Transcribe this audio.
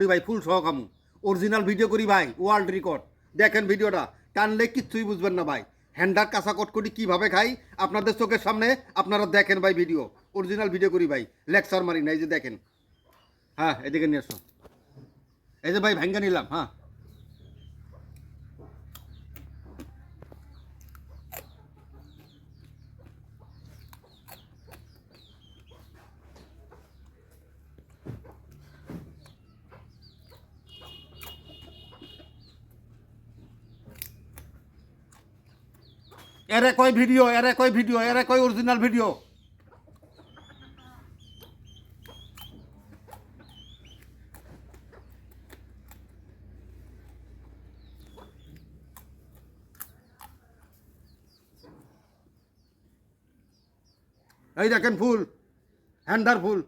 ভাই ফুল সহ কামু original video করি ভাই ওয়ার্ল্ড রেকর্ড দেখেন ভিডিওটা টানলে কিচ্ছুই বুঝবেন না ভাই হ্যান্ডার কাঁচা কটকটি কীভাবে খাই আপনাদের চোখের সামনে আপনারা দেখেন ভাই ভিডিও অরিজিনাল ভিডিও করি ভাই লেকচার মারি না এই যে দেখেন হ্যাঁ এদিকে নিয়ে আসো এই যে ভাই ভাঙ্গা নিলাম হ্যাঁ এরে কয় ভিডিও এরে কয় ভিডিও এরে কয় অরিজিনাল ভিডিও এই দেখেন ফুল হ্যান্ডার ফুল